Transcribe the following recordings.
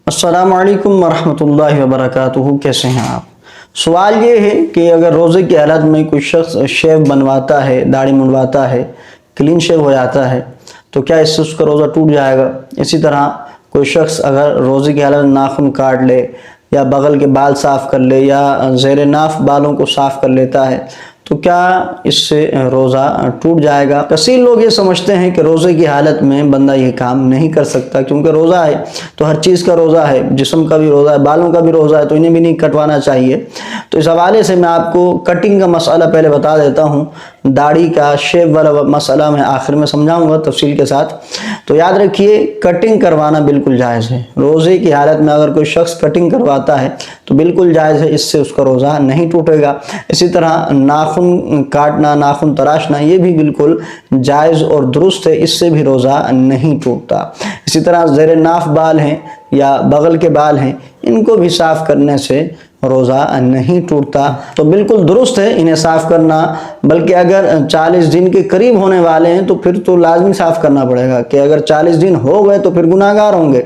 अस्सलाम वालेकुम वरहमतुल्लाहि वबरकातुहू। कैसे हैं आप? सवाल ये है कि अगर रोज़े की हालत में कोई शख्स शेव बनवाता है, दाढ़ी मुंडवाता है, क्लीन शेव हो जाता है, तो क्या इससे उसका रोज़ा टूट जाएगा? इसी तरह कोई शख्स अगर रोज़े की हालत में नाखून काट ले या बगल के बाल साफ़ कर ले या ज़ेर नाफ बालों को साफ़ कर लेता है, तो क्या इससे रोज़ा टूट जाएगा? कसीर लोग ये समझते हैं कि रोज़े की हालत में बंदा ये काम नहीं कर सकता, क्योंकि रोज़ा है तो हर चीज़ का रोज़ा है, जिस्म का भी रोज़ा है, बालों का भी रोज़ा है, तो इन्हें भी नहीं कटवाना चाहिए। तो इस हवाले से मैं आपको कटिंग का मसला पहले बता देता हूँ। दाढ़ी का शेव वाला मसला मैं आखिर में समझाऊंगा तफसील के साथ। तो याद रखिए, कटिंग करवाना बिल्कुल जायज़ है। रोज़े की हालत में अगर कोई शख्स कटिंग करवाता है तो बिल्कुल जायज़ है, इससे उसका रोज़ा नहीं टूटेगा। इसी तरह नाखून काटना, नाखून तराशना, ये भी बिल्कुल जायज़ और दुरुस्त है, इससे भी रोज़ा नहीं टूटता। इसी तरह ज़ेर नाफ बाल हैं या बगल के बाल हैं, इनको भी साफ़ करने से रोज़ा नहीं टूटता। तो बिल्कुल दुरुस्त है इन्हें साफ़ करना, बल्कि अगर 40 दिन के करीब होने वाले हैं तो फिर तो लाजमी साफ़ करना पड़ेगा, कि अगर 40 दिन हो गए तो फिर गुनाहगार होंगे,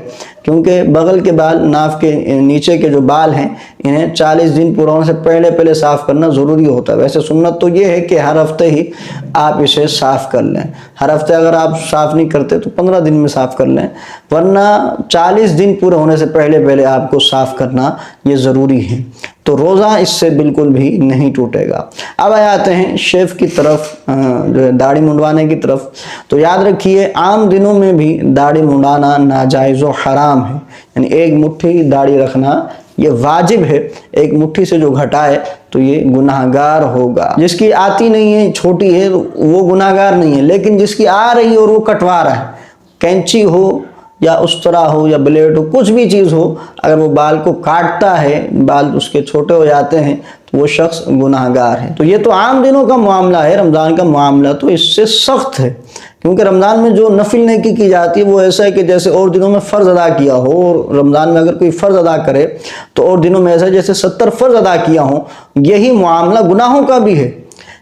क्योंकि बगल के बाल, नाफ के नीचे के जो बाल हैं, इन्हें 40 दिन पूरा होने से पहले साफ़ करना ज़रूरी होता है। वैसे सुन्नत तो ये है कि हर हफ्ते ही आप इसे साफ़ कर लें। हर हफ्ते अगर आप साफ़ नहीं करते तो 15 दिन में साफ़ कर लें, वरना 40 दिन पूरे होने से पहले आपको साफ़ करना ये ज़रूरी है। तो रोज़ा इससे बिल्कुल भी नहीं टूटेगा। अब आते हैं शेव की तरफ, जो है दाढ़ी मुंडवाने की तरफ। तो याद रखिए, आम दिनों में भी दाढ़ी मुंडाना नाजायज़ व हराम है। यानी एक मुट्ठी दाढ़ी रखना ये वाजिब है, एक मुट्ठी से जो घटाए तो ये गुनाहगार होगा। जिसकी आती नहीं है, छोटी है, वो गुनाहगार नहीं है, लेकिन जिसकी आ रही है और वो कटवा रहा है, कैंची हो या उस्तरा हो या ब्लेड हो, कुछ भी चीज़ हो, अगर वो बाल को काटता है, बाल उसके छोटे हो जाते हैं, तो वो शख्स गुनाहगार है। तो ये तो आम दिनों का मामला है। रमज़ान का मामला तो इससे सख्त है, क्योंकि रमज़ान में जो नफिल नेकी की जाती है वो ऐसा है कि जैसे और दिनों में फ़र्ज़ अदा किया हो, और रमज़ान में अगर कोई फ़र्ज़ अदा करे तो और दिनों में ऐसा जैसे 70 फ़र्ज़ अदा किया हो। यही मामला गुनाहों का भी है,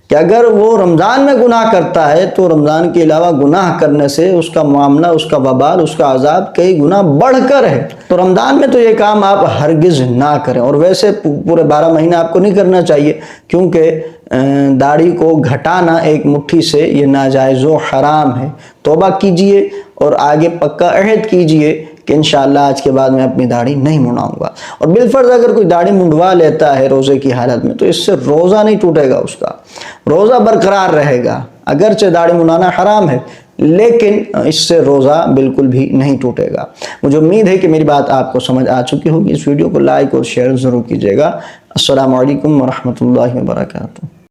कि अगर वो रमज़ान में गुनाह करता है तो रमज़ान के अलावा गुनाह करने से उसका मामला, उसका वबाल, उसका अजाब कई गुना बढ़कर है। तो रमज़ान में तो ये काम आप हरगिज़ ना करें, और वैसे पूरे 12 महीने आपको नहीं करना चाहिए, क्योंकि दाढ़ी को घटाना एक मुट्ठी से ये नाजायज़ व हराम है। तौबा कीजिए और आगे पक्का अहद कीजिए कि इंशाअल्लाह आज के बाद मैं अपनी दाढ़ी नहीं मुंडवाऊंगा। और बिलफर्ज अगर कोई दाढ़ी मुंडवा लेता है रोज़े की हालत में, तो इससे रोज़ा नहीं टूटेगा, उसका रोज़ा बरकरार रहेगा। अगरचे दाढ़ी मुंडाना हराम है, लेकिन इससे रोज़ा बिल्कुल भी नहीं टूटेगा। मुझे उम्मीद है कि मेरी बात आपको समझ आ चुकी होगी। इस वीडियो को लाइक और शेयर ज़रूर कीजिएगा। अस्सलामु अलैकुम वरहमतुल्लाहि वबरकातुहू।